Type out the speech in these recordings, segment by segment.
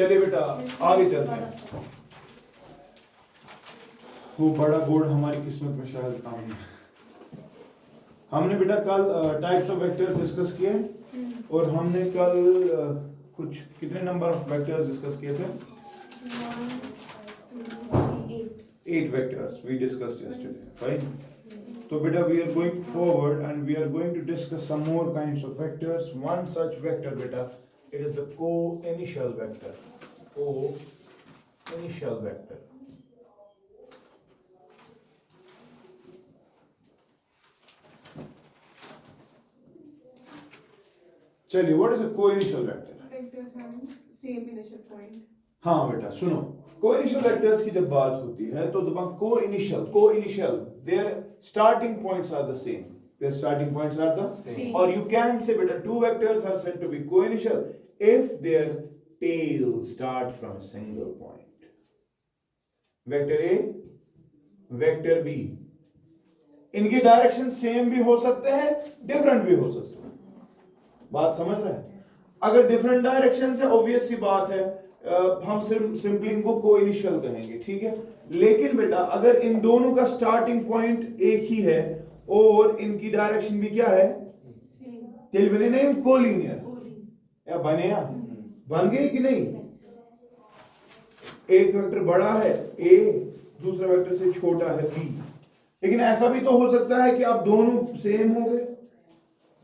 चलिए बेटा आगे चलते हैं। वो बड़ा बोर्ड हमारी किस्मत में शायद काम नहीं। हमने बेटा कल टाइप्स ऑफ वेक्टर्स डिस्कस किए और हमने कल कुछ कितने नंबर ऑफ वेक्टर्स डिस्कस किए थे? 8 vectors we discussed yesterday, right? So beta we are going forward and we are going to discuss some more kinds of vectors. One such vector beta, it is the co-initial vector. Co-initial vector. चलिए, what is a co-initial vector? Vectors having same initial point. हाँ बेटा सुनो, को-इनिशियल vectors की जब बात होती है तो को-इनिशियल their starting points are the same. Their starting points are the same. Or you can say beta two vectors are said to be co-initial if their tails start from a single point. Vector A, vector B. इनकी direction same भी हो सकते हैं, different भी हो सकते हैं। बात समझ रहे हैं? अगर डिफरेंट डायरेक्शन से ऑब्वियस सी बात है, हम सिंपली इनको को-इनिशियल कहेंगे, ठीक है। लेकिन बेटा अगर इन दोनों का स्टार्टिंग पॉइंट एक ही है और इनकी डायरेक्शन भी क्या है, तेल बने नहीं कोलिनियर या बने या बन गए कि नहीं। एक वेक्टर बड़ा है ए, दूसरा वेक्टर से छोटा है बी, लेकिन ऐसा भी तो हो सकता है कि आप दोनों सेम हो गए,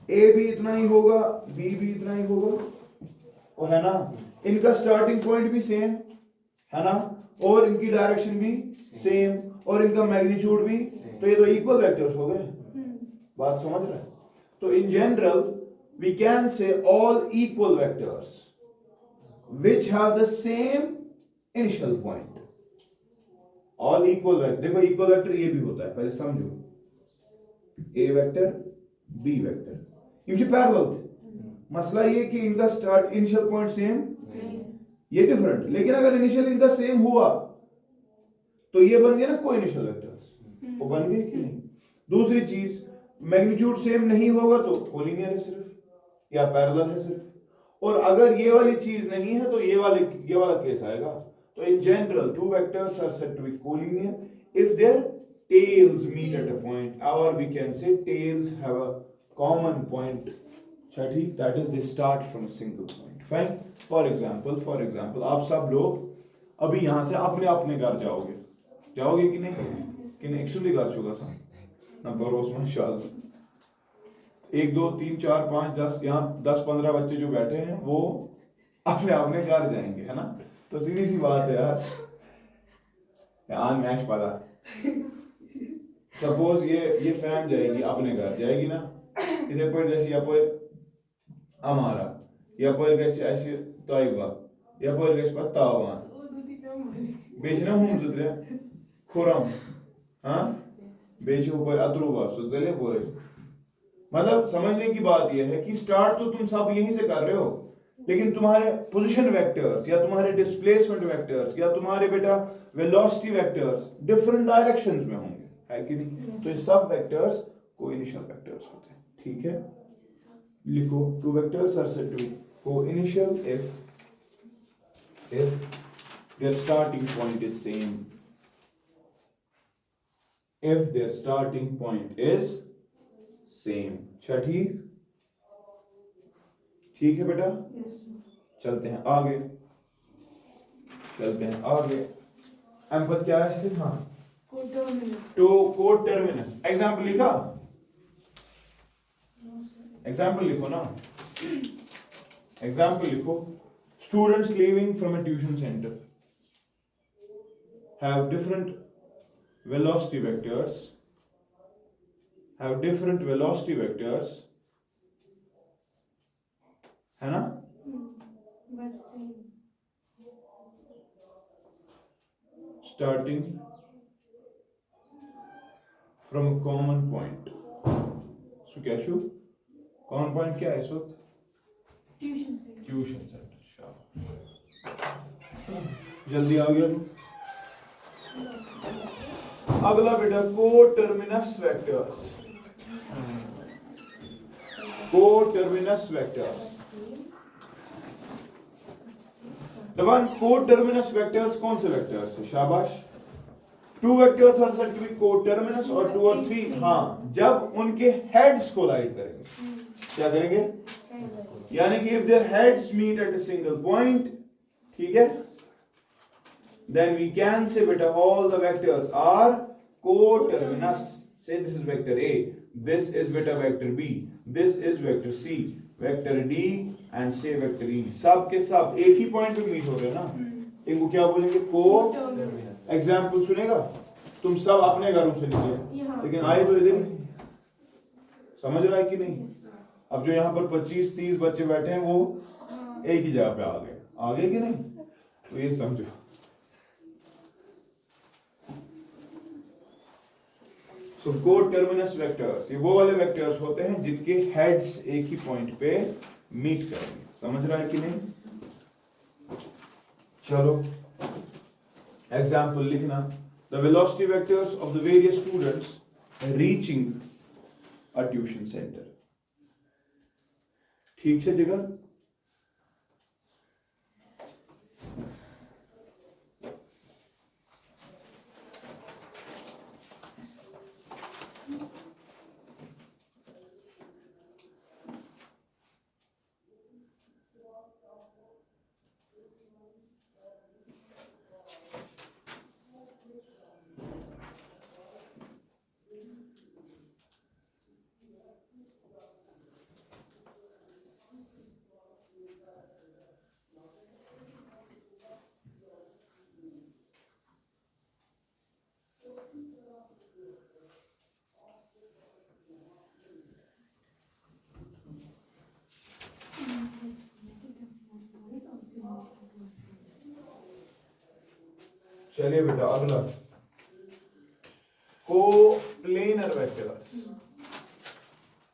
ए भी इतना ही होगा बी भी इतना ही होगा, वो है ना। इनका स्टार्टिंग पॉइंट भी सेम है ना, और इनकी डायरेक्शन भी सेम और इनका मैग्नीट्यूड भी, तो ये तो इक्वल वेक्टर्स हो गए। बात समझ रहे हैं? तो in general we can say all equal vectors which have the same initial point. All equal vector, देखो इक्वल वेक्टर ये भी होता है, पहले समझो। ए वेक्टर बी वेक्टर इनसे पैरेलल थे, मसला ये कि इनका स्टार्ट इनिशियल पॉइंट सेम, ये डिफरेंट। लेकिन अगर इनिशियल इनका सेम हुआ तो ये बन गए ना को-इनिशियल वेक्टर्स, वो बन गए कि नहीं। दूसरी चीज, मैग्नीट्यूड सेम नहीं होगा तो कोलिनियर है सिर्फ या पैरेलल है सिर्फ, और अगर ये वाली चीज नहीं है तो ये वाला केस आएगा। तो in general two vectors are said to be collinear if their tails meet at a point, or we can say tails have a common point. ठीक, that is they start from a single point. Fine. For example, आप सब लोग अभी यहाँ से अपने अपने घर जाओगे कि नहीं एक्चुअली घर चुका सा ना भरोसा शाज 1 2 3 4 5 10 यहाँ 10-15 बच्चे जो बैठे हैं वो अपने अपने घर जाएंगे, है ना। तो सीधी सी बात है यार मैच पता, सपोज ये फैम जाएगी अपने घर जाएगी ना, इधर पर जैसे या पर हमारा या पर कैसे ऐसे ताइबा या पर कैसे पर तावान बेचना हम जुतरे खुरम हाँ बेच ऊपर अतरुबा सुजले बोल। मतलब समझने की बात यह है कि स्टार्ट तो तुम सब यहीं से कर रहे हो, लेकिन तुम्हारे पोजीशन वेक्टर्स या तुम्हारे डिस्प्लेसमेंट वेक्टर्स या तुम्हारे बेटा वेलोसिटी वेक्टर्स डिफरेंट डायरेक्शंस में होंगे, है कि नहीं। तो ये सब वेक्टर्स को-इनिशियल वेक्टर्स होते हैं, ठीक है। लिखो two vectors are said to be coinitial if their starting point is same, if their starting point is same। अच्छा ठीक है बेटा, चलते हैं आगे एम्पथ क्या है? हाँ टू कोटर्मिनस। एग्जाम्पल लिखा, एग्जाम्पल लिखो ना, एग्जाम्पल लिखो। Students leaving from a tuition center have different velocity vectors, है ना। starting from a common point। सो क्या शु कॉमन पॉइंट क्या है इस वक्त? Tuition centre. जल्दी आ गया। अगला बेटा को-टर्मिनस वेक्टर्स। दबान कोटर्मिनस वेक्टर्स कौन से वेक्टर्स है? शाबाश। 2 vectors are said to be coterminous और 2 और 3 हाँ जब उनके हेड्स कोलाइड करेंगे। क्या करेंगे? यानी कि if their heads meet at a single point, ठीक है, then we can say beta all the vectors are coterminous. Say this is vector A, this is beta vector B, this is vector C, vector D and say vector E. सब के सब एक ही point पे meet हो रहे हैं ना, इनको क्या बोलेंगे? कोटर्मिनस। एग्जाम्पल सुनेगा? तुम सब अपने घरों से निकले लेकिन आए तो इधर ही। समझ रहा है कि नहीं? अब जो यहाँ पर 25-30 बच्चे बैठे हैं वो एक ही जगह पे आ गए कि नहीं? तो ये समझो। तो कोटर्मिनस वेक्टर्स ये वो वाले वेक्टर्स होते हैं जिनके हेड्स एक ही पॉइंट पे मीट करेंगे। समझ रहा है कि नहीं? चलो एग्जाम्पल लिखना। The velocity vectors of the various students reaching a tuition centre. ठीक से जिगर? चलिए बेटा अगला, कोप्लेनर वेक्टर्स।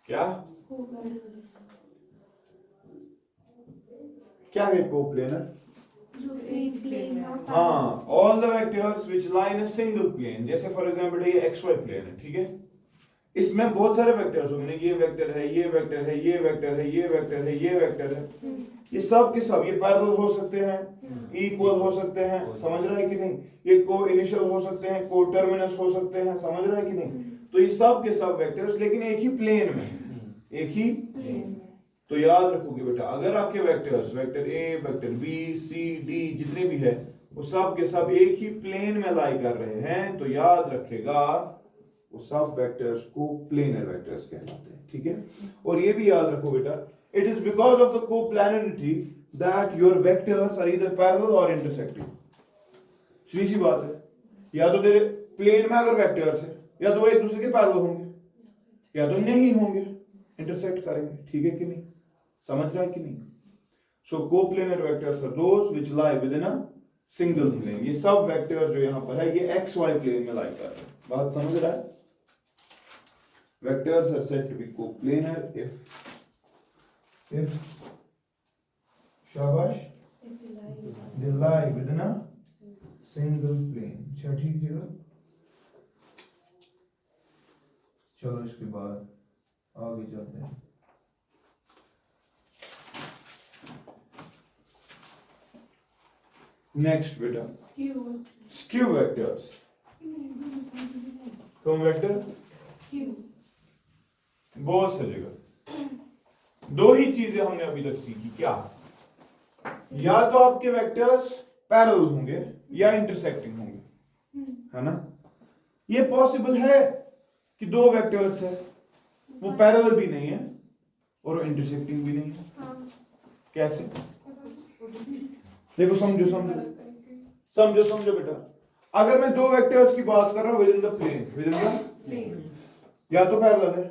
क्या क्या है कोप्लेनर? हाँ, all the vectors which lie in a single plane. जैसे फॉर एग्जांपल ये XY प्लेन है, ठीक है, इसमें बहुत सारे वेक्टर्स होंगे। ये वेक्टर है, ये वेक्टर है, ये वेक्टर है, ये वेक्टर है, ये वेक्टर है। ये सब के सब ये पैरेलल हो सकते हैं, इक्वल हो सकते हैं। समझ रहा है कि नहीं? ये को इनिशियल हो सकते हैं, को टर्मिनस हो सकते हैं। समझ रहा है कि नहीं? तो ये सब के सब वेक्टर्स लेकिन एक ही प्लेन में, एक ही तो याद रखोगे बेटा, अगर आपके vectors vector A, vector B, C, D जितने भी है वो सब के सब एक ही प्लेन में लाई कर रहे हैं, तो याद रखेगा वो सब वेक्टर्स को प्लेनर वेक्टर्स कहलाते हैं। ठीक है? और ये भी याद रखो बेटा, it is because of the coplanarity that your vectors are either parallel और इंटरसेक्टिंग। सीधी सी बात है, या तो तेरे प्लेन में अगर वेक्टर्स है या तो एक दूसरे के पैरेलल होंगे या तो नहीं होंगे, इंटरसेक्ट करेंगे। ठीक है कि नहीं? समझ रहा है कि नहीं? So coplanar vectors are those which lie within a single plane. ये सब वेक्टर्स जो यहां पर है ये XY प्लेन में लाई कर रहे हैं। बात समझ रहा है? Vectors are said to be coplanar if शाबाश they lie within a single plane। अच्छा ठीक जगह। चलो इसके बाद आगे चलते हैं। नेक्स्ट बेटा स्क्यू वेक्टर्स। कौन वेक्टर? बहुत सी जगह दो ही चीजें हमने अभी तक सीखी। क्या? या तो आपके वेक्टर्स पैरेलल होंगे या इंटरसेक्टिंग होंगे, है ना? ये पॉसिबल है कि दो वेक्टर्स है वो पैरेलल भी नहीं है और इंटरसेक्टिंग भी नहीं है। कैसे? देखो समझो समझो समझो समझो बेटा, अगर मैं दो वेक्टर्स की बात कर रहा हूं विद इन द प्लेन, या तो पैरेलल है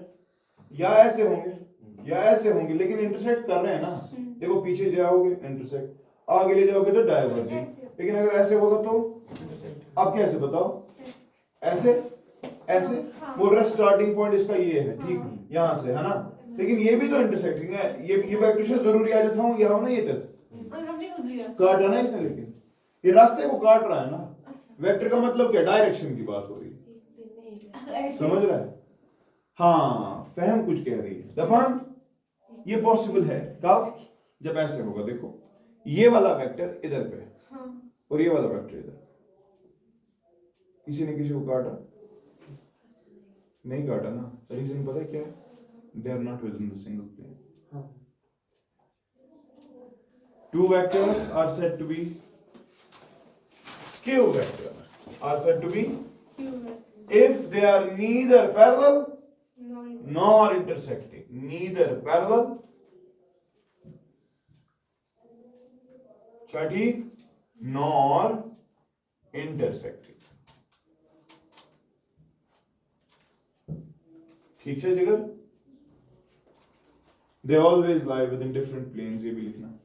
या ऐसे होंगे या ऐसे होंगे लेकिन इंटरसेक्ट कर रहे हैं ना। देखो पीछे जाओगे इंटरसेक्ट, आगे ले जाओगे तो डायवर्जिंग। लेकिन अगर ऐसे होगा तो अब कैसे बताओ? ऐसे ऐसे बोल रहा स्टार्टिंग पॉइंट इसका ये है, ठीक, यहां से, है ना? लेकिन ये भी तो इंटरसेक्टिंग है। ये वेक्टर से जरूरी आ जाता हूं यहां ना, ये तक काटा ना इसने, लेकिन ये रास्ते को काट रहा है ना। वेक्टर का मतलब क्या? डायरेक्शन की बात हो रही है। समझ रहा है? हाँ, फहम कुछ कह रही है दफान। ये पॉसिबल है कब? जब ऐसे होगा। देखो ये वाला वेक्टर इधर पे हाँ और ये वाला वेक्टर इधर, किसी ने किसी को काटा नहीं काटा ना, रीजन पता है क्या है? They are not within the single plane. Two vectors are said to be skew vectors, are said to be if they are neither parallel nor intersecting, neither parallel, क्या ठीक, nor intersecting. ठीक है जिगर, they always lie within different planes, ये भी लिखना.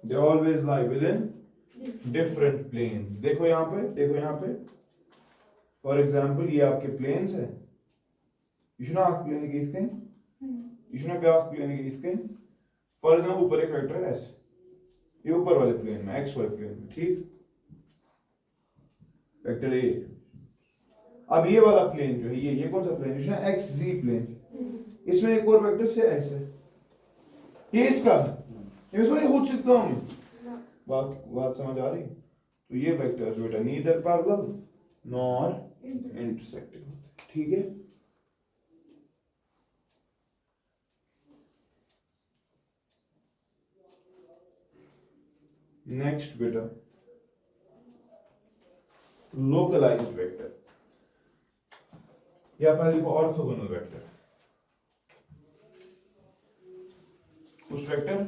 They always lie within different planes. देखो यहाँ पे, देखो यहाँ पे. For example, ये आपके planes है. ये शुना आपके plane की इसके, ये शुना पे आपके plane की इसके. For example, ऊपर एक वेक्टर है ऐसे. ये ऊपर वाले plane में, XY plane में, ठीक? Vector A. अब ये वाला plane जो है, ये कौन सा plane है? शुना XZ plane. इसमें एक और वेक्टर से X है. ये इसका है. इसमें खुद से कम बात समझ आ रही? तो ये वेक्टर्स बेटा नीदर पैरेलल नॉर इंटरसेक्टिंग, ठीक है? नेक्स्ट बेटा लोकलाइज्ड वेक्टर, या पहले को ऑर्थोगोनल वेक्टर. उस vector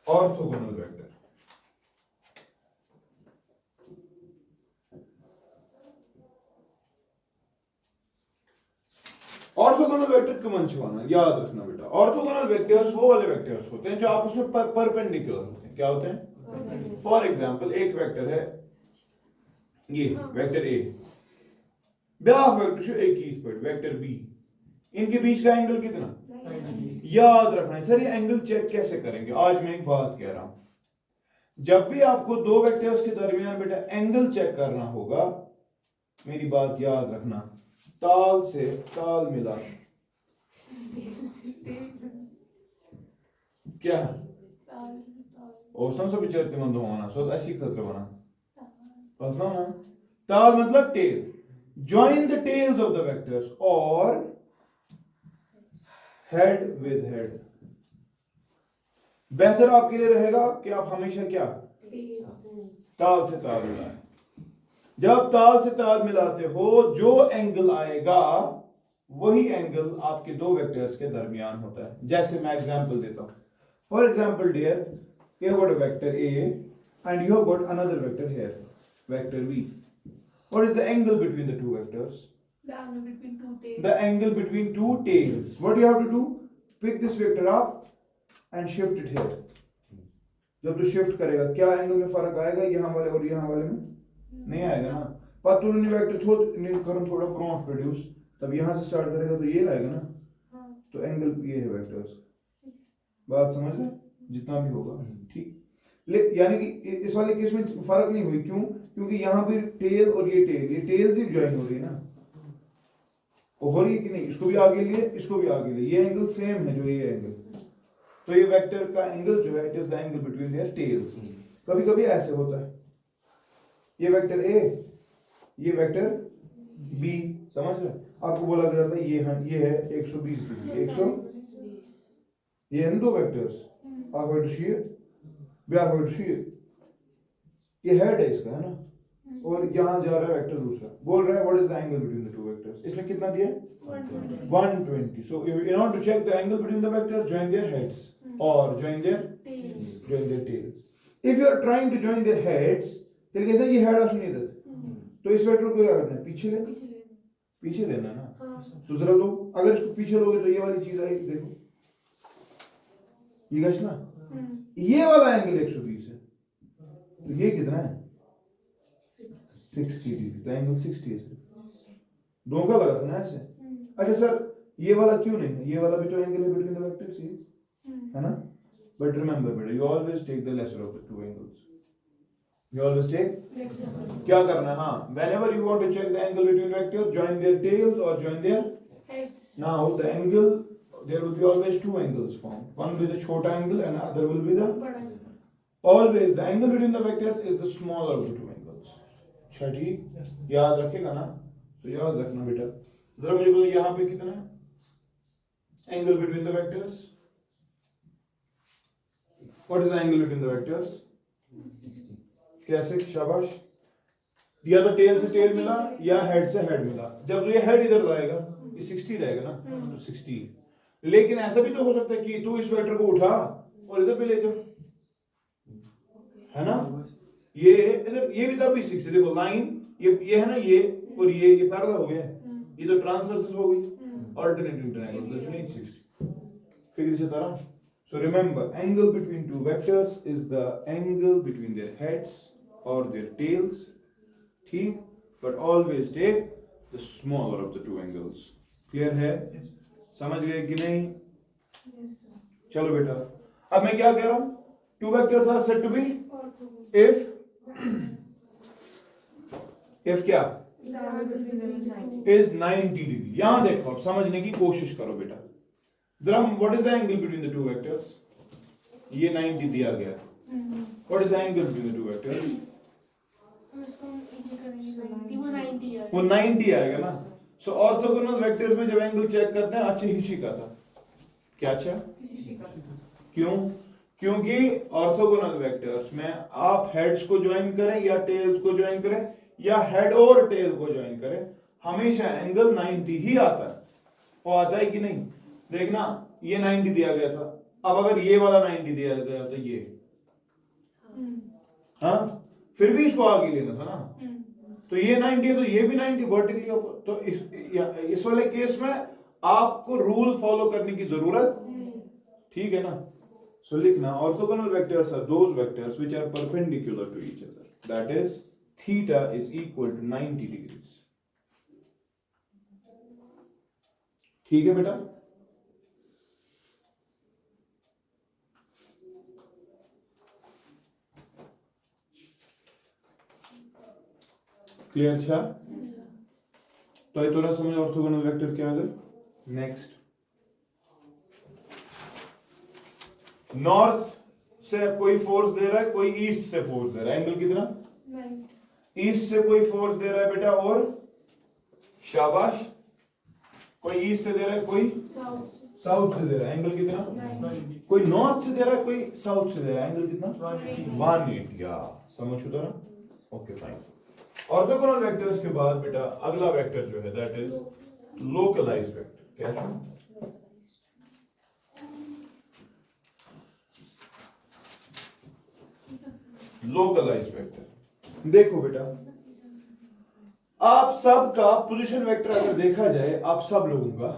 orthogonal vector. Orthogonal vector common छुआना याद रखना बेटा. ऑर्थोगोनल वेक्टर्स वो वाले वेक्टर्स होते हैं जो आपस में परपेंडिकुलर होते हैं. क्या होते हैं? फॉर एग्जांपल एक वेक्टर है ये वेक्टर ए, ब्याह वेक्टर एक ही पॉइंट वेक्टर बी, इनके बीच का एंगल कितना? याद रखना है. सर ये एंगल चेक कैसे करेंगे? आज मैं एक बात कह रहा हूं, जब भी आपको दो वेक्टर्स के दरमियान बेटा एंगल चेक करना होगा, मेरी बात याद रखना, ताल से ताल मिला. क्या और सब विचारते मंद होना सो ऐसी खतर बना पता ना. ताल मतलब tell. join the tails of the vectors or head with head. बेहतर आपके लिए रहेगा कि आप हमेशा क्या ताल से ताल मिलाएं. जब ताल से ताल मिलाते हो जो एंगल आएगा वही एंगल आपके दो वेक्टर्स के दरमियान होता है. जैसे मैं एग्जांपल देता हूं. For example dear, you have got a vector A and you have got another vector here, vector B. What is the angle between the two vectors? The angle between two tails. The angle between two tails. What do you have to do? Pick this vector up and shift it here. जब तू shift करेगा क्या angle में फर्क आएगा? यहाँ वाले और यहाँ वाले में नहीं आएगा ना. पर तूने वेक्टर थोड़ा ब्रॉन्ज प्रोड्यूस, तब यहाँ से स्टार्ट करेगा तो ये आएगा ना. तो एंगल ये है वेक्टर्स. बात समझ रहे? जितना भी होगा ठीक. यानी कि इस वाले केस में फर्क नहीं हुई. क्यों? क्योंकि यहाँ भी टेल और ये टेल्स ही ज्वाइन हो रही है ना. हो रही है कि नहीं? इसको भी आगे लिए, इसको भी आगे लिए, ये एंगल सेम है जो ये एंगल. तो ये वेक्टर का एंगल जो है it is the angle between their tales. कभी कभी ऐसे होता है, ये वेक्टर ए, ये वेक्टर बी, समझ रहे? आपको बोला जाता है ये है 120 डिग्री, 100 ये हैं दो वेक्टर्स. आप वेक्टर शेयर ब्याह वेक्टर शेयर, ये हेड है इसका है ना, और यहां जा रहा है वेक्टर दूसरा. बोल रहा है what is the angle between the two vectors. इसमें कितना दिया? 120. So in order to check the angle between the vectors join their heads और join their tails. If you are trying to join their heads, तो कैसे ये head option नहीं देते. तो इस वेक्टर को क्या करना है? पीछे लेना ना. तो जरा लो, अगर इसको पीछे लोगे तो ये वाली चीज आएगी. देखो ये गश ना, ये वाला एंगल 120 है, तो ये कितना है? 60 डिग्री. तो एंगल 60 है. धोखा लगा था ना ऐसे. अच्छा सर ये वाला क्यों नहीं है? ये वाला भी तो एंगल है बिटवीन द वेक्टर्स, है ना. बट रिमेंबर बेटा, you always take the lesser of the two angles. You always take क्या करना है? हाँ, whenever you want to check the angle between vectors, join their tails or join their sides. Now the angle, there will be always two angles formed. One will be the chota angle and other will be the बड़ा angle. always the angle between the vectors is the smaller of the two angles. अच्छा ठीक, याद रखेगा ना? तो याद रखना बेटा. जरा मुझे बताओ यहाँ पे कितना है? Angle between the vectors. What is the angle between the vectors? 60. कैसे? शाबाश. या तो टेल से टेल मिला या हेड से हेड मिला. जब ये हेड इधर लाएगा ये 60 रहेगा ना, तो 60. लेकिन ऐसा भी तो हो सकता है कि तू इस वेक्टर को उठा और इधर पे ले जा, है ना? ये इधर ये भी तब भी 60. देखो लाइन ये है ना, ये और ये पैरेलल हो गया, ये तो ट्रांसवर्सल हो गई. Alternating triangle, that you need 60. Figure से तरह. So remember, angle between two vectors is the angle between their heads or their tails. ठीक, but always take the smaller of the two angles. Clear है? समझ गए कि नहीं? Yes, sir. चलो बेटा, अब मैं क्या कह रहा हूं? Two vectors are said to be Orthogonal. if क्या? The angle between them is 90. is 90 degree. यहां देखो, अब समझने की कोशिश करो बेटा. जरा what is the angle between the two vectors? ये 90 दिया गया. What is the angle between the two vectors? इसको हम ये करेंगे 90, वो 90 है. वो 90 आएगा ना. So orthogonal vectors में जब एंगल चेक करते हैं अच्छे हिस्से का था. क्या अच्छा? किसी का. क्यों? क्योंकि ऑर्थोगोनल वेक्टर्स में आप हेड्स को ज्वाइन करें या टेल्स को ज्वाइन करें या हेड और टेल को ज्वाइन करें, हमेशा एंगल 90 ही आता है. वो आता है कि नहीं? देखना, ये 90 दिया गया था. अब अगर ये वाला 90 दिया गया तो ये, हाँ, फिर भी इसको आगे लेना था ना. तो ये 90 है तो ये भी 90 वर्टिकली ऊपर. तो इस वाले केस में आपको रूल फॉलो करने की जरूरत, ठीक है ना? सो लिखना, orthogonal vectors are those vectors which are perpendicular to each other, that is theta is equal to 90 degrees. ठीक है बेटा? क्लियर छा? तो ये थोड़ा समझ ऑर्थोगोनल वेक्टर क्या है. नेक्स्ट, नॉर्थ से कोई फोर्स दे रहा है, कोई ईस्ट से फोर्स दे रहा है. एंगल कितना? 90. ईस्ट से कोई फोर्स दे रहा है बेटा, और शाबाश. कोई ईस्ट से दे रहा है, कोई South. साउथ से दे रहा है. एंगल कितना? 90. कोई नॉर्थ से दे रहा है, कोई साउथ से दे रहा है. एंगल कितना? 180. 180. या समझ होता ना? Okay fine. ऑर्थोगोनल वेक्टर्स के बाद बेटा अगला वेक्टर जो है दैट इज लोकलाइज्ड वेक्टर. क्या है? Localized vector. देखो बेटा, आप सब का पोजीशन वेक्टर अगर देखा जाए, आप सब लोगों का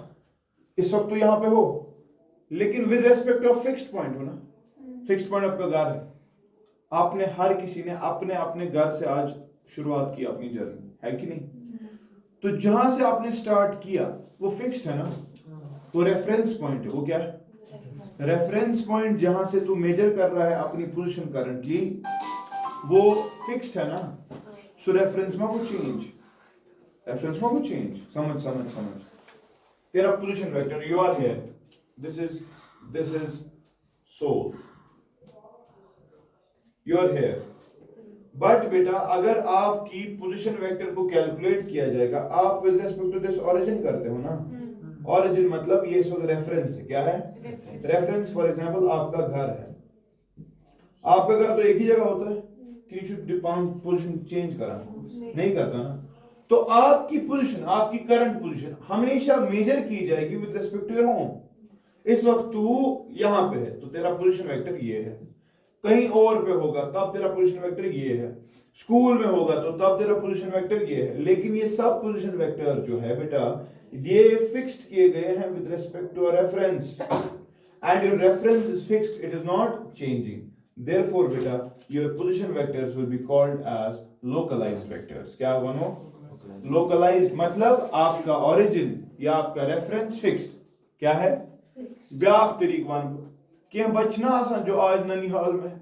इस वक्त तो यहां पे हो, लेकिन with respect of fixed point हो ना. फिक्स्ड पॉइंट आपका घर है. आपने हर किसी ने अपने अपने घर से आज शुरुआत की अपनी जर्नी, है कि नहीं? तो जहां से आपने स्टार्ट किया वो फिक्स्ड है ना, वो रेफरेंस पॉइंट है. वो क्या है? Reference point. जहां से तू मेजर कर रहा है अपनी पोजीशन करंटली, वो फिक्स्ड है ना. सो रेफरेंस में कुछ चेंज, रेफरेंस में कुछ चेंज. समझ समझ समझ. तेरा position vector, you are here, this is soul, you are here. But बेटा अगर आपकी पोजीशन वेक्टर को कैलकुलेट किया जाएगा, आप with respect to this origin करते हो ना. ओरिजिन मतलब ये इस वक्त रेफरेंस है. क्या है? रेफरेंस. फॉर एग्जांपल आपका घर है. आपका घर तो एक ही जगह होता है कि यू शुड पोजीशन चेंज करा? नहीं करता ना. तो आपकी पोजीशन, आपकी करंट पोजीशन हमेशा मेजर की जाएगी with respect to your home. इस वक्त तू यहां पे है तो तेरा पोजीशन वेक्टर ये है. कहीं और पे होगा तब तेरा पोजीशन वेक्टर ये है. स्कूल में होगा तो तब तेरा पोजीशन वेक्टर ये है. लेकिन ये सब पोजीशन वेक्टर जो है बेटा, ये फिक्स्ड किए गए हैं with respect to a reference, and your reference is fixed, it is not changing. Therefore बेटा your position vectors will be called as localised vectors. क्या बनो? लोकलाइज्ड. मतलब आपका ओरिजिन या आपका रेफरेंस फिक्स्ड. क्या है? ब्याक तरीक वन कि बच्चे ना आसान जो आज ननिहाल में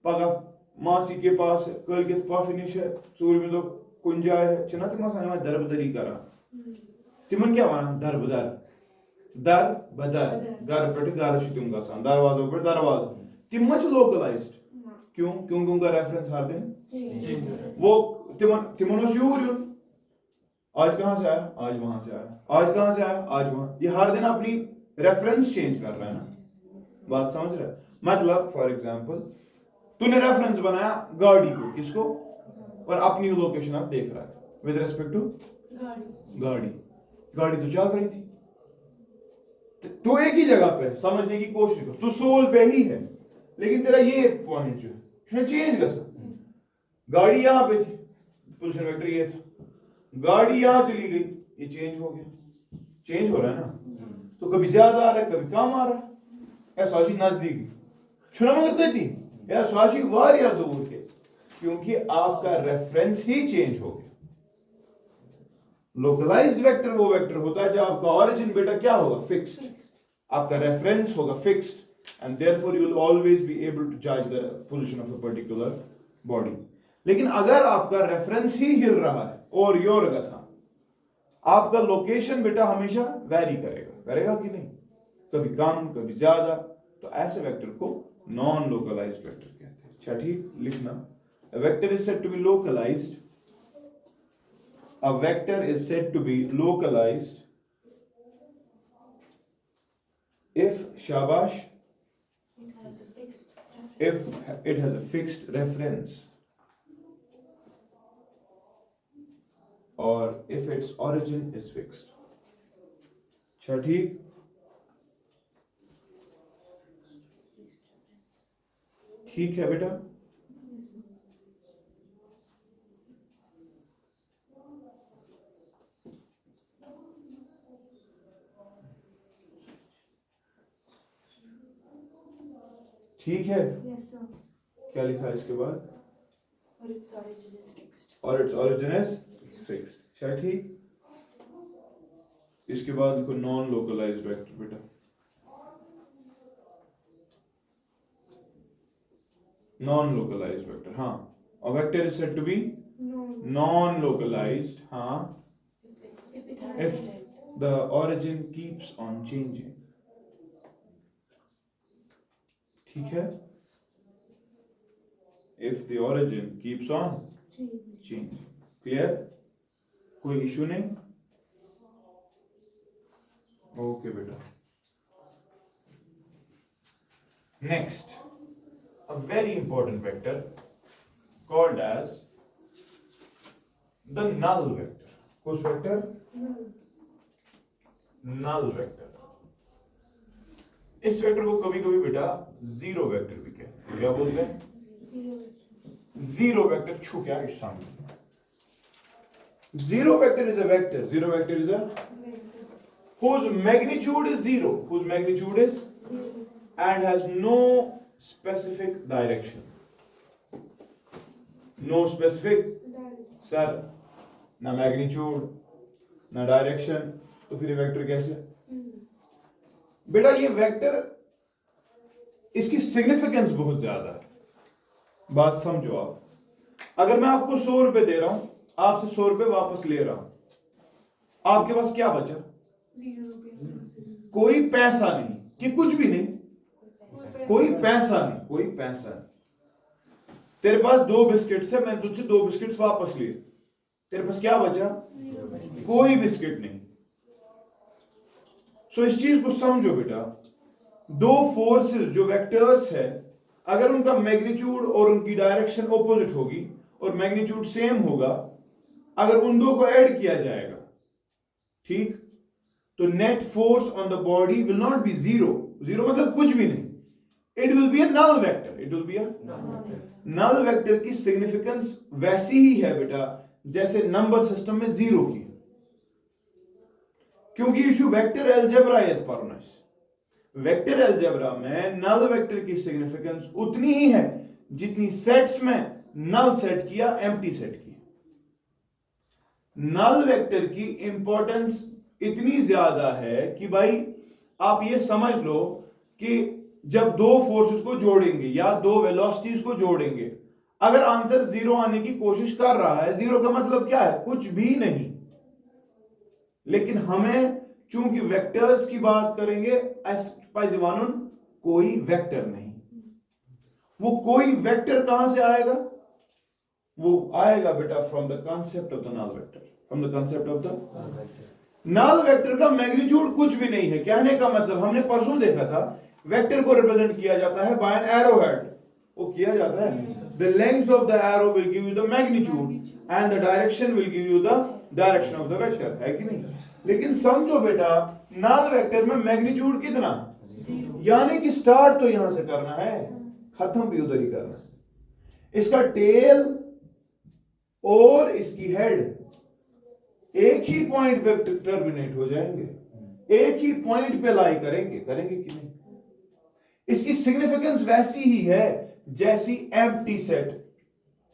पगह मासी के पास है, कल के पाफी निश है, चूर में तो कुंजा है, चना तुम आसान यहाँ दरबदरी करा. तिमन क्या वना दर बदर दर बदर घर पे घर तुम गसान दरवाजों पे दरवाज तिम लोकलाइज्ड क्यों क्यों क्यों का रेफरेंस हर दिन वो तिमन तिमन यूर यून आज कहां से आया आज वहां से आया आज कहां से आया आज वहां ये हर दिन अपनी रेफरेंस चेंज कर रहा है ना बात समझ रहे मतलब फॉर एग्जांपल तूने रेफरेंस बनाया गाड़ी को किसको और अपनी लोकेशन आप देख रहा है विद रेस्पेक्ट टू गाड़ी गाड़ी तो चल रही थी तो एक ही जगह पे समझने की कोशिश कर तू सोल पे ही है लेकिन तेरा ये पॉइंट जो है चेंज कर सकता गाड़ी यहां पे थी पोजीशन वेक्टर ये था गाड़ी यहां चली गई ये चेंज हो गया चेंज हो रहा है ना तो कभी ज्यादा आ रहा है कभी कम आ रहा है ऐसा नजदीक छुना मगर देती या स्वाची वारिया दूर के क्योंकि आपका रेफरेंस ही चेंज हो गया लोकलाइज्ड वेक्टर वो वेक्टर होता है जब आपका ओरिजिन बेटा क्या होगा फिक्स्ड आपका रेफरेंस होगा fixed and therefore you will always be able to जज the position of a particular body लेकिन अगर आपका रेफरेंस ही हिल रहा है और योर गसा आपका लोकेशन बेटा हमेशा वैरी करेगा कि नहीं कभी कम कभी ज्यादा तो ऐसे वेक्टर को नॉन लोकलाइज्ड वेक्टर कहते हैं अच्छा ठीक लिखना a vector is said to be localized a vector is said to be localized if shabash if it has a fixed reference or if its origin is fixed अच्छा ठीक ठीक है बेटा ठीक है क्या लिखा है इसके बाद और its origin is fixed अच्छा ठीक इसके बाद लिखो नॉन लोकलाइज्ड वेक्टर बेटा नॉन लोकलाइज्ड वेक्टर हाँ a vector is said to be non localized if the origin keeps on changing ठीक है if the origin keeps on changing clear कोई इशू नहीं ओके बेटा next a very important vector called as the null vector कुछ vector null vector इस vector को कभी कभी बेटा जीरो वेक्टर भी कहते हैं क्या बोलते हैं जीरो वेक्टर छू क्या इस सामने zero vector is a vector whose magnitude is zero and has no specific direction sir ना मैग्नीट्यूड ना डायरेक्शन तो फिर ये वेक्टर कैसे बेटा ये वेक्टर इसकी सिग्निफिकेंस बहुत ज्यादा है बात समझो आप अगर मैं आपको 100 रुपए दे रहा हूं आपसे 100 रुपए वापस ले रहा हूं आपके पास क्या बचा कोई पैसा नहीं कि कुछ भी नहीं कोई पैसा नहीं तेरे पास 2 बिस्किट्स है मैंने तुझसे 2 बिस्किट्स वापस लिए तेरे पास क्या बचा कोई बिस्किट नहीं सो इस चीज को समझो बेटा दो फोर्सेस जो वेक्टर्स है अगर उनका मैग्नीट्यूड और उनकी डायरेक्शन ऑपोजिट होगी और मैग्नीट्यूड सेम होगा अगर उन दो को ऐड किया जाएगा ठीक तो net force on the body will not be zero मतलब कुछ भी नहीं it will be a null vector की सिग्निफिकेंस वैसी ही है बेटा जैसे नंबर सिस्टम में जीरो की क्योंकि इशू वेक्टर अलजेब्रा है वेक्टर अलजेब्रा में नल वेक्टर की सिग्निफिकेंस उतनी ही है जितनी सेट्स में नल सेट किया एम्प्टी सेट किया नल वेक्टर की इंपॉर्टेंस इतनी ज्यादा है कि भाई आप ये समझ लो कि जब दो फोर्सेस को जोड़ेंगे या दो वेलोसिटीज को जोड़ेंगे अगर आंसर जीरो आने की कोशिश कर रहा है जीरो का मतलब क्या है कुछ भी नहीं लेकिन हमें चूंकि वेक्टर्स की बात करेंगे, कोई वेक्टर नहीं। वो कोई वेक्टर कहां से आएगा? वो आएगा बेटा from the concept of the null vector. From the concept of the null vector का मैग्नीट्यूड कुछ भी नहीं है। कहने का मतलब हमने परसों देखा था, वेक्टर को रिप्रेजेंट किया जाता है बाय एन एरो हेड। वो किया जाता है, the length of the arrow will give you the magnitude and the direction will give you the direction of the vector, है कि नहीं? लेकिन समझो बेटा, नल वेक्टर में मैग्नीट्यूड कितना, यानी कि स्टार्ट तो यहां से करना है, खत्म भी उधर ही करना है। इसका टेल और इसकी हेड एक ही पॉइंट पे टर्मिनेट हो जाएंगे, एक ही पॉइंट पे लाई करेंगे कि नहीं? इसकी सिग्निफिकेंस वैसी ही है जैसी empty set.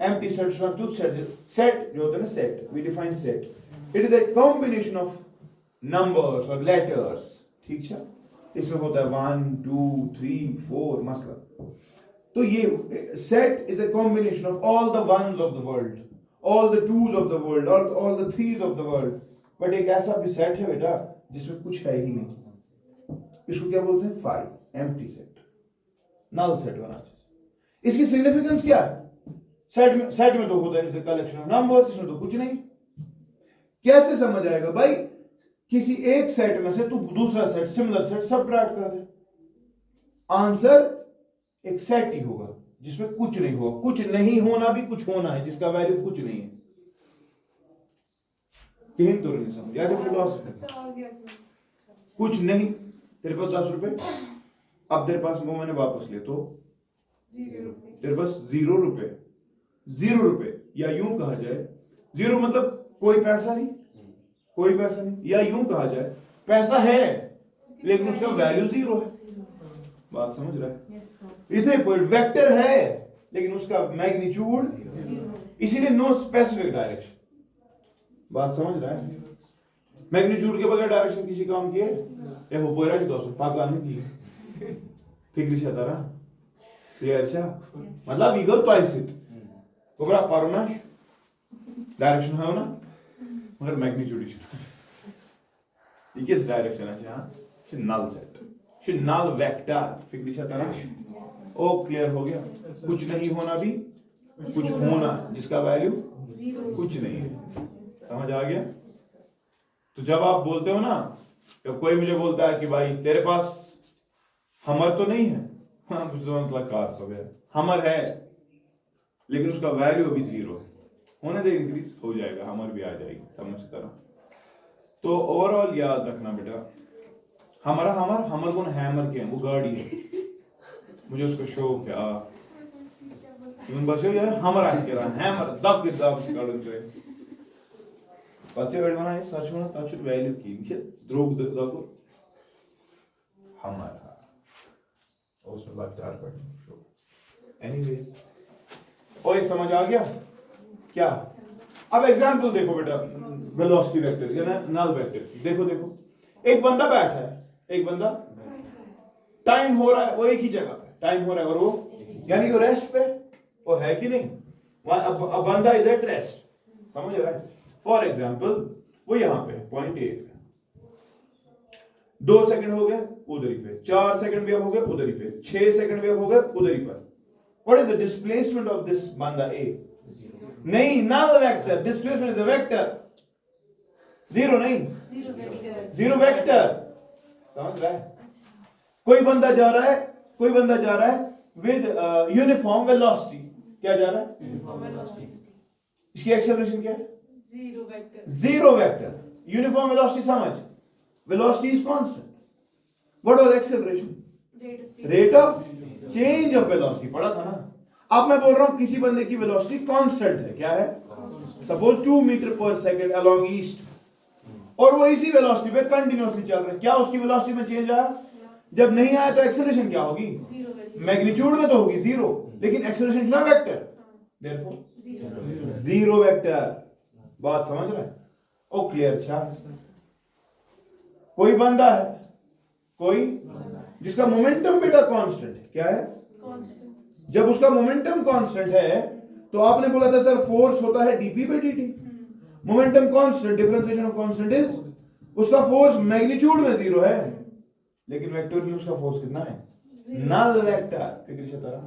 Empty set set जो होता है ना, set, we define set, it is a combination of numbers और लेटर्स, ठीक है? इसमें होता है 1 2 3 4 मसला। तो ये set is a combination of all the ones of the world, all the twos of the world, all the threes of the world। But एक ऐसा भी सेट है बेटा जिसमें कुछ है ही नहीं, इसको क्या बोलते हैं? Five, empty set, null set बना चाहिए। इसकी सिग्निफिकेंस क्या है? सेट में तो होता है कलेक्शन ऑफ नंबर्स, इसमें तो कुछ नहीं। कैसे समझ आएगा भाई? किसी एक सेट में से तू दूसरा सेट, सिमिलर सेट सबट्रैक्ट कर दे, आंसर एक सेट ही होगा जिसमें कुछ नहीं होगा। कुछ नहीं होना भी कुछ होना है जिसका वैल्यू कुछ नहीं है। कहीं तो नहीं समझ, ऐसे फिलॉसफी। कुछ नहीं, तेरे पास 10 रुपए, अब तेरे पास वो मैंने वापस ले तो तेरे पास 0 रुपए, 0 रुपए, या यूं कहा जाए 0 मतलब कोई पैसा नहीं, कोई पैसा नहीं, या यूं कहा जाए पैसा है लेकिन उसका वैल्यू 0 है। बात समझ रहा है? इतने पॉइंट वेक्टर है लेकिन उसका मैग्नीट्यूड, इसीलिए नो स्पेसिफिक डायरेक्शन। बात समझ रहा है? मैग्नीट्यूड के बगैर डायरेक्शन किसी काम की है? ये हो पोयरा जी दोस्तों पागल नहीं की फिक्र से तारा क्लियर छा, मतलब ईगो तोइसित कोबरा पारुनाश डायरेक्शन है ना, मगर मैग्नीट्यूड ये किस डायरेक्शन है? हां, नल सेट, नल वेक्टर, फिक्र से तारा। ओ क्लियर हो गया? कुछ नहीं होना भी कुछ होना जिसका वैल्यू कुछ नहीं है। समझ आ गया? तो जब आप बोलते हो ना, जब कोई मुझे बोलता है कि भाई तेरे पास हमर तो नहीं है, हाँ मतलब कार सब है, हमर है लेकिन उसका वैल्यू अभी 0 है, होने दे, इंक्रीज हो जाएगा, हमर भी आ जाएगी। समझता रहा? तो ओवरऑल याद रखना बेटा, हमारा हमर कौन हैमर के हैं, वो गाड़ी है, मुझे उसका शौक है। उन बच्चों यार हमर आज के रहा हैमर दब के दब से गाड़ी पे बच्चे बैठ बना है सर्च होना ताचुर वैल्यू की नीचे द्रोग दगो हमारा उसमें बात 4 पढ़। एनीवेज और ये समझ आ गया क्या? अब एग्जांपल देखो बेटा, वेलोसिटी वेक्टर या नल वेक्टर। देखो एक बंदा बैठा है, एक बंदा टाइम हो रहा है, वो एक ही जगह पे टाइम हो रहा है, और वो यानी कि रेस्ट पे वो है कि नहीं? अब बंदा इज एट रेस्ट, समझ रहा है? फॉर एग्जांपल वो यहां पे पॉइंट ए पे 2 सेकंड हो गए उधर ही पे, 4 सेकंड भी अब हो गए उधर ही पे, 6 सेकंड भी अब हो गए उधर ही पर। What is the displacement of this बंदा ए? नहीं, null vector, displacement is a vector, 0 नहीं, 0 वेक्टर। समझ रहा है? कोई बंदा जा रहा है विद यूनिफॉर्म वेलोसिटी। क्या जा रहा है? इसकी एक्सेलरेशन क्या है? 0 वेक्टर। यूनिफॉर्म वेलोसिटी समझ, velocity is constant. What was acceleration? Rate of change of velocity, पढ़ा था ना। अब मैं बोल रहा हूं किसी बंदे की वेलोसिटी कांस्टेंट है, क्या है? सपोज 2 मीटर पर सेकंड अलोंग ईस्ट, और वो इसी वेलोसिटी पे कंटिन्यूअसली चल रहा है। क्या उसकी वेलोसिटी में चेंज आया? जब नहीं आया तो एक्सेलरेशन क्या होगी? मैग्नीट्यूड में तो होगी 0, लेकिन एक्सेलरेशन ना वेक्टर, देयरफॉर 0 वेक्टर। बात समझ रहे हैं? ओ क्लियर छा? कोई बंदा है, कोई जिसका मोमेंटम बेटा कांस्टेंट है, क्या है? जब उसका मोमेंटम कांस्टेंट है तो आपने बोला था सर फोर्स होता है dp/dt, momentum constant, differentiation of constant is उसका फोर्स मैग्नीट्यूड में 0 है, लेकिन वेक्टर में उसका फोर्स कितना है? Null vector. फिक्र से तरह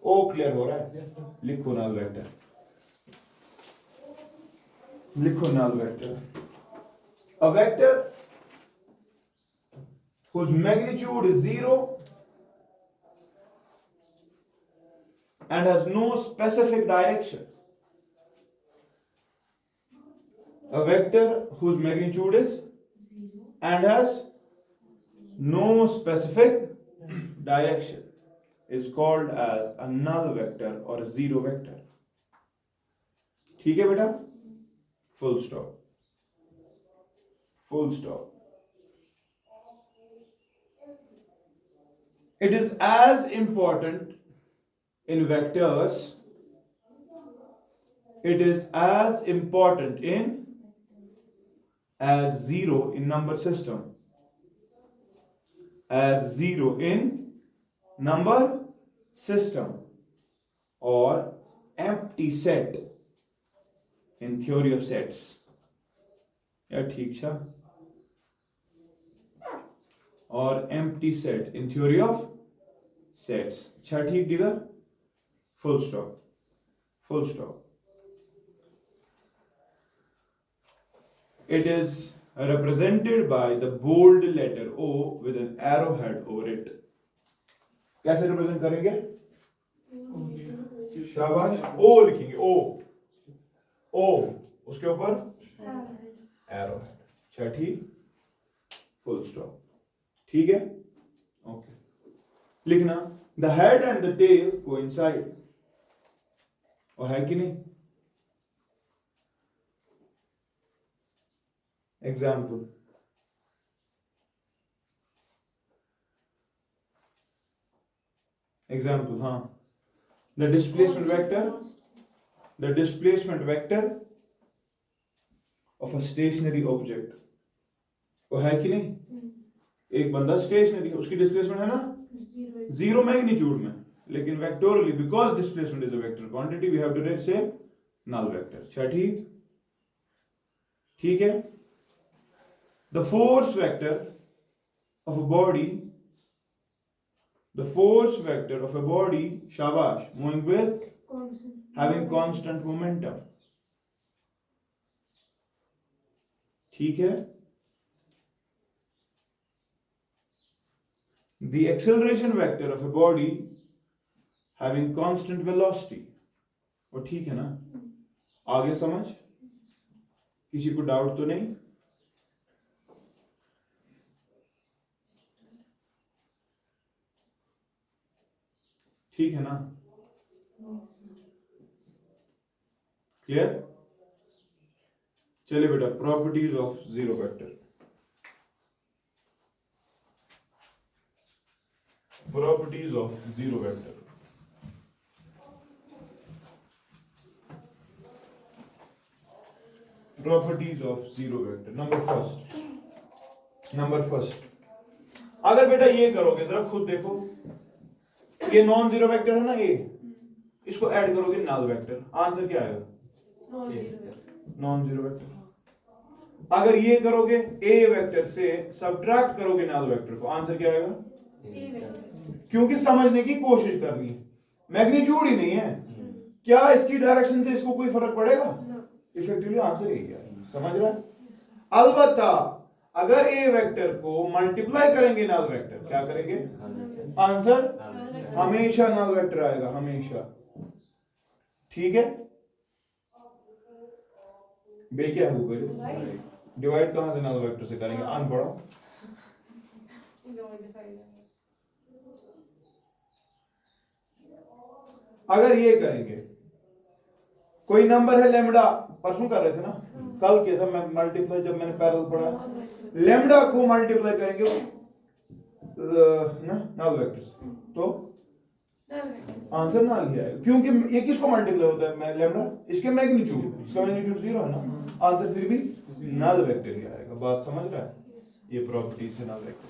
ओ क्लियर हो रहा है? लिखो नल वेक्टर, लिखो null vector. A vector whose magnitude is 0 and has no specific direction. A vector whose magnitude is and has no specific direction is called as a null vector or a zero vector. ठीक है बेटा? Full stop. Full stop. It is as important in vectors. It is as important in as zero in number system, as zero in number system, or empty set in theory of sets. या ठीक था? और empty set in theory of sets. अच्छा ठीक digger? Full stop. Full stop. It is represented by the bold letter O with an arrowhead over it. कैसे represent करेंगे? शाबाश, O लिखेंगे, O, O उसके ऊपर arrowhead. अच्छा ठीक? Full stop. ठीक है? ओके। लिखना the head and the tail coincide. और है कि नहीं? Example. Example, हाँ. The displacement vector of a stationary object. वो है कि नहीं? एक बंदा स्टेशनरी, उसकी डिस्प्लेसमेंट है ना 0 मैग्नीट्यूड में, लेकिन vectorially because displacement is a vector quantity we have to say null vector. अच्छा ठीक? ठीक है। The force vector of a body, the force vector of a body, शाबाश, moving with having constant momentum. ठीक है। The acceleration vector of a body having constant velocity. वो ठीक है ना? आगे समझ? किसी को डाउट तो नहीं? ठीक है ना? क्लियर? चलिए बेटा, properties of zero vector. Properties of zero vector. Properties of zero vector. Number first. अगर बेटा ये करोगे, जरा खुद देखो, ये नॉन जीरो वेक्टर है ना, ये इसको ऐड करोगे नल वेक्टर, आंसर क्या आएगा? Non zero vector. अगर ये करोगे ए वेक्टर से सब्ट्रैक्ट करोगे नल वेक्टर को, आंसर क्या आएगा? ए वेक्टर। क्योंकि समझने की कोशिश करनी है, मैग्नीट्यूड ही नहीं है, क्या इसकी डायरेक्शन से इसको कोई फर्क पड़ेगा? इफेक्टिवली आंसर यही है, समझ रहा है? अलबत्ता अगर ए वेक्टर को मल्टीप्लाई करेंगे नल वेक्टर, क्या करेंगे? आंसर हमेशा नल वेक्टर आएगा, हमेशा। ठीक है? बे क्या होगा? डिवाइड कहां से नल वेक्टर से करेंगे? अनपढ़ो। अगर ये करेंगे, कोई नंबर है लेमडा, परसों कर रहे थे ना, कल किया था मैं मल्टीप्लाई, जब मैंने पैरेलल पढ़ा, लेमडा को मल्टीप्लाई करेंगे ना नल वेक्टर से, तो आंसर नल ही आएगा। क्योंकि ये किसको मल्टीप्लाई होता है? मैं लेमडा, इसके मैग्नीट्यूड, इसका मैग्नीट्यूड 0 है ना, आंसर फिर भी नल वेक्टर ही आएगा। बात समझ रहा है? ये प्रॉपर्टीज है नल वेक्टर।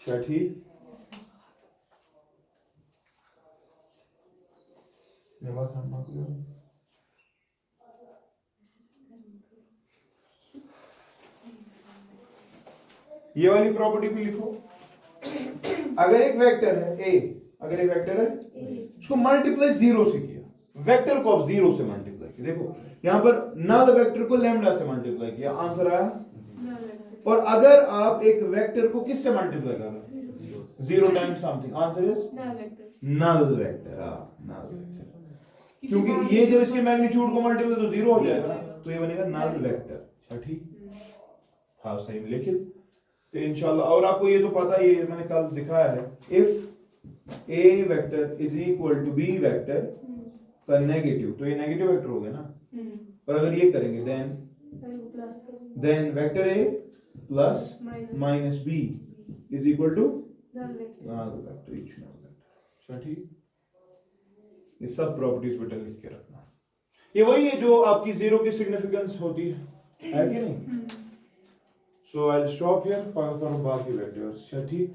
अच्छा ठीक? ये वाली प्रॉपर्टी भी लिखो। अगर एक वेक्टर है ए, अगर एक वेक्टर है उसको मल्टीप्लाई जीरो से किया, वेक्टर को अब जीरो से मल्टीप्लाई किया, देखो यहां पर नल वेक्टर को लैम्डा से मल्टीप्लाई किया, आंसर आया। और अगर आप एक वेक्टर को किससे मल्टीप्लाई कर रहे हो, zero times something, answer is null vector. Null vector, क्योंकि ये जब इसके मैग्नीट्यूड को मल्टीप्लाई तो जीरो हो जाएगा ना, तो ये बनेगा नल वेक्टर। अच्छा ठीक, हाँ सही लिखित। तो इंशाल्लाह, और आपको ये तो पता ही है, मैंने कल दिखाया है, if A vector is equal to B vector का नेगेटिव, तो ये नेगेटिव वेक्टर हो गया ना। पर अगर ये करेंगे then vector A plus minus B is equal to vector each vector. अच्छा ठीक, ये सब प्रॉपर्टीज बेटा लिख के रखना। ये वही है जो आपकी जीरो की सिग्निफिकेंस होती है कि नहीं। So I will stop here for बाकी वेक्टर्स। अच्छा ठीक,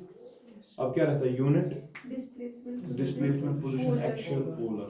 अब क्या रहता है, unit, displacement, position, axial, polar.